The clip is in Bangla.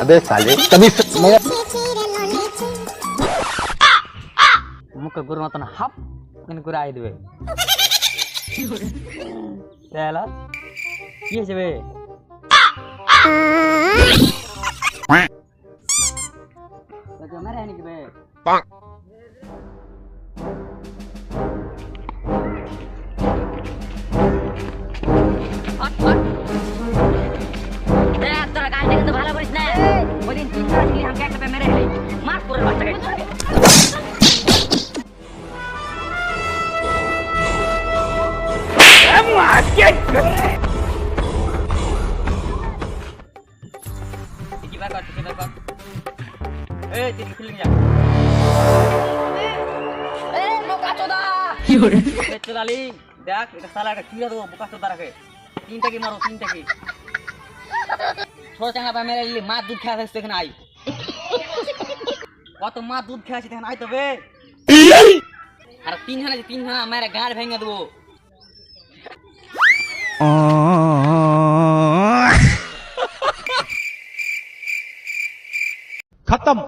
अबे साले कभी मेरा মুখে গরুর মতন হাফ করে আই দেবে তাহলে কি হয়েছে বে মেরে নাকি বে তোরা গাড়িটা কিন্তু ভালো করিস না ওই দিন 3 মাস কি আমাকে একটা মেরে হেলি মার করে বাচ্চাকে মা দুধ খেয়ে আসছে এখানে আই কত মা দুধ খেয়ে আসছে এখানে আই তবে আর 3 জনা আছে 3 জনা মেরে গাড় ভেঙে দেবো खत्म